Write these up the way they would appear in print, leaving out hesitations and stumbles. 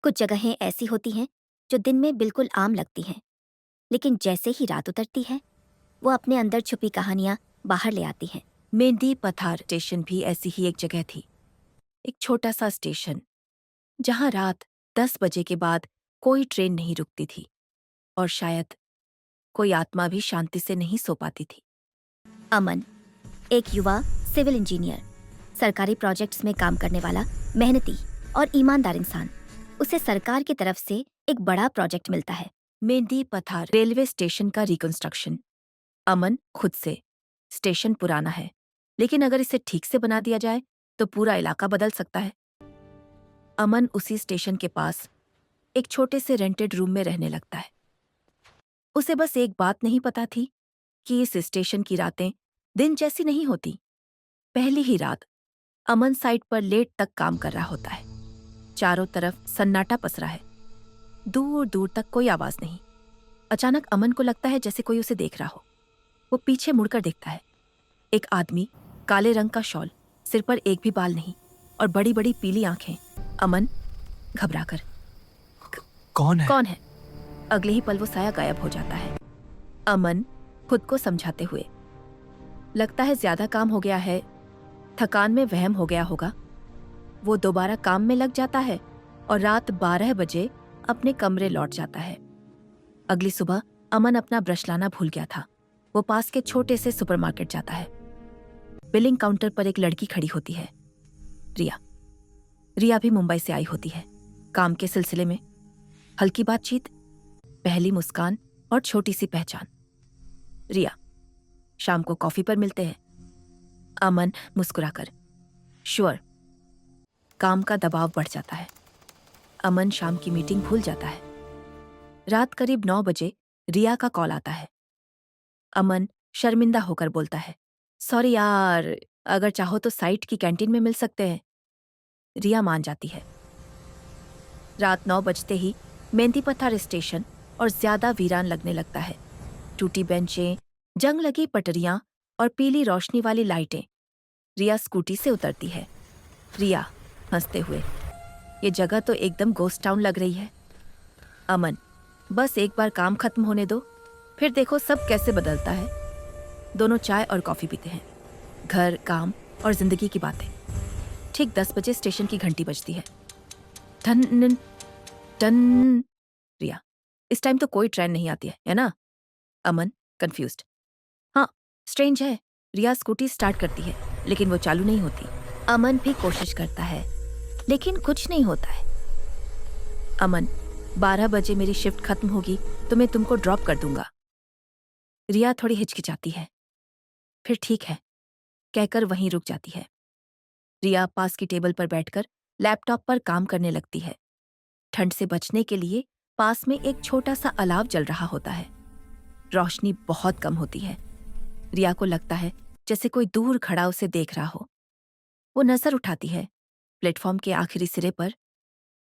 कुछ जगहें ऐसी होती हैं जो दिन में बिल्कुल आम लगती हैं, लेकिन जैसे ही रात उतरती है वो अपने अंदर छुपी कहानियां बाहर ले आती हैं। मेहंदी पथार स्टेशन भी ऐसी ही एक जगह थी। एक छोटा सा स्टेशन जहां रात 10 बजे के बाद कोई ट्रेन नहीं रुकती थी और शायद कोई आत्मा भी शांति से नहीं सो पाती थी। अमन, एक युवा सिविल इंजीनियर, सरकारी प्रोजेक्ट्स में काम करने वाला मेहनती और ईमानदार इंसान। उसे सरकार की तरफ से एक बड़ा प्रोजेक्ट मिलता है। मेहंदी पथार रेलवे स्टेशन का रिकंस्ट्रक्शन। अमन खुद से, स्टेशन पुराना है, लेकिन अगर इसे ठीक से बना दिया जाए तो पूरा इलाका बदल सकता है। अमन उसी स्टेशन के पास एक छोटे से रेंटेड रूम में रहने लगता है। उसे बस एक बात नहीं पता थी कि इस स्टेशन की रातें दिन जैसी नहीं होती। पहली ही रात अमन साइट पर लेट तक काम कर रहा होता है। चारों तरफ सन्नाटा पसरा है, दूर दूर तक कोई आवाज नहीं। अचानक अमन को लगता है जैसे कोई उसे देख रहा हो। वो पीछे मुड़कर देखता है। एक आदमी, काले रंग का शॉल, सिर पर एक भी बाल नहीं और बड़ी बड़ी पीली आंखें। अमन घबराकर, कौन है? कौन है? अगले ही पल वो साया गायब हो जाता है। अमन खुद को समझाते हुए, लगता है ज्यादा काम हो गया है, थकान में वहम हो गया होगा। वो दोबारा काम में लग जाता है और रात 12 बजे अपने कमरे लौट जाता है। अगली सुबह अमन अपना ब्रश लाना भूल गया था। वो पास के छोटे से सुपरमार्केट जाता है। बिलिंग काउंटर पर एक लड़की खड़ी होती है, रिया। रिया भी मुंबई से आई होती है, काम के सिलसिले में। हल्की बातचीत, पहली मुस्कान और छोटी सी पहचान। रिया, शाम को कॉफी पर मिलते हैं। अमन मुस्कुराकर, श्योर। काम का दबाव बढ़ जाता है। अमन शाम की मीटिंग भूल जाता है। रात करीब 9 बजे रिया का कॉल आता है। अमन शर्मिंदा होकर बोलता है, सॉरी यार, अगर चाहो तो साइट की कैंटीन में मिल सकते हैं। रिया मान जाती है। रात 9 बजते ही मेहंदी पथार स्टेशन और ज्यादा वीरान लगने लगता है। टूटी बेंचें, जंग लगी पटरियां और पीली रोशनी वाली लाइटें। रिया स्कूटी से उतरती है। रिया हंसते हुए, ये जगह तो एकदम गोस्ट टाउन लग रही है। अमन, बस एक बार काम खत्म होने दो, फिर देखो सब कैसे बदलता है। दोनों चाय और कॉफी पीते हैं। घर, काम और जिंदगी की बातें। ठीक 10 बजे स्टेशन की घंटी बजती है। Ton ton. रिया, इस टाइम तो कोई ट्रेन नहीं आती है ना? अमन कंफ्यूज्ड, हाँ, स्ट्रेंज है। रिया स्कूटी स्टार्ट करती है, लेकिन वो चालू नहीं होती। अमन भी कोशिश करता है, लेकिन कुछ नहीं होता है। अमन, 12 बजे मेरी शिफ्ट खत्म होगी तो मैं तुमको ड्रॉप कर दूंगा। रिया थोड़ी हिचकिचाती है, फिर ठीक है कहकर वहीं रुक जाती है। रिया पास की टेबल पर बैठकर लैपटॉप पर काम करने लगती है। ठंड से बचने के लिए पास में एक छोटा सा अलाव जल रहा होता है। रोशनी बहुत कम होती है। रिया को लगता है जैसे कोई दूर खड़ा उसे देख रहा हो। वो नजर उठाती है। प्लेटफॉर्म के आखिरी सिरे पर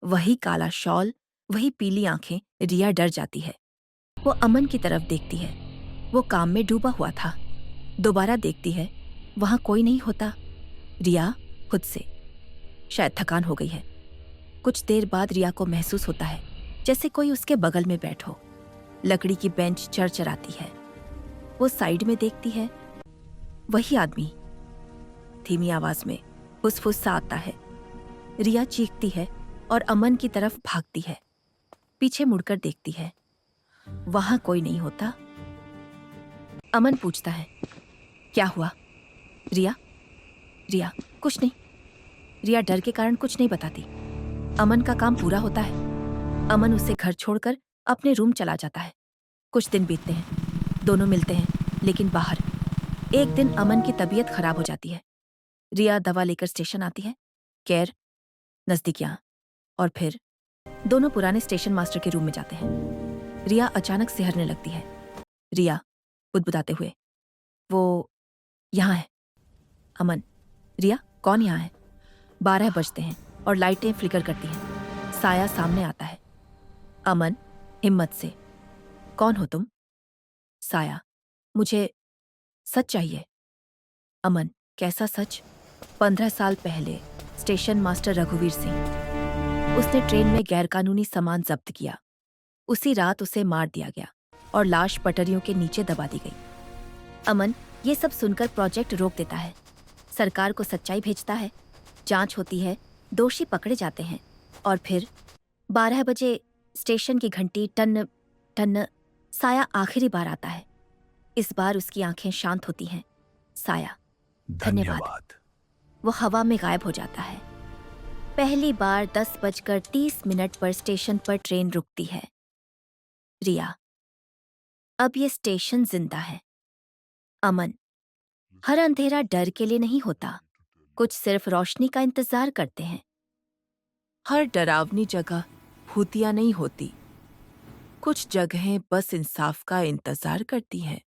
वही काला शॉल, वही पीली आंखें। रिया डर जाती है। वो अमन की तरफ देखती है। वो काम में डूबा हुआ था। दोबारा देखती है, वहां कोई नहीं होता। रिया खुद से, शायद थकान हो गई है। कुछ देर बाद रिया को महसूस होता है जैसे कोई उसके बगल में बैठो। लकड़ी की बेंच चरचराती है। वो साइड में देखती है, वही आदमी। धीमी आवाज में फुसफुस सा आता है। रिया चीखती है और अमन की तरफ भागती है। पीछे मुड़कर देखती है, वहां कोई नहीं होता। अमन पूछता है, क्या हुआ? रिया रिया कुछ नहीं। रिया डर के कारण कुछ नहीं बताती। अमन का काम पूरा होता है। अमन उसे घर छोड़कर अपने रूम चला जाता है। कुछ दिन बीतते हैं, दोनों मिलते हैं, लेकिन बाहर। एक दिन अमन की तबीयत खराब हो जाती है। रिया दवा लेकर स्टेशन आती है। केयर नजदीक यहाँ। और फिर दोनों पुराने स्टेशन मास्टर के रूम में जाते हैं। रिया अचानक सिहरने लगती है। रिया बुदबुदाते हुए, वो यहाँ है। अमन, रिया कौन यहाँ है? 12 बजते हैं और लाइटें फ्लिकर करती हैं। साया सामने आता है। अमन हिम्मत से, कौन हो तुम? साया, मुझे सच चाहिए। अमन, कैसा सच? 15 साल पहले स्टेशन मास्टर रघुवीर सिंह। उसने ट्रेन में गैरकानूनी सामान जब्त किया। उसी रात उसे मार दिया गया और लाश पटरियों के नीचे दबा दी गई। अमन ये सब सुनकर प्रोजेक्ट रोक देता है, सरकार को सच्चाई भेजता है, जांच होती है, दोषी पकड़े जाते हैं और फिर 12 बजे स्टेशन की घंटी टन टन। साया आखिरी बार आता है। इस बार उसकी आंखें शांत होती हैं। साया, धन्यवाद। वो हवा में गायब हो जाता है। पहली बार 10:30 पर स्टेशन पर ट्रेन रुकती है। रिया, अब ये स्टेशन जिंदा है। अमन, हर अंधेरा डर के लिए नहीं होता, कुछ सिर्फ रोशनी का इंतजार करते हैं। हर डरावनी जगह भूतिया नहीं होती, कुछ जगहें बस इंसाफ का इंतजार करती हैं।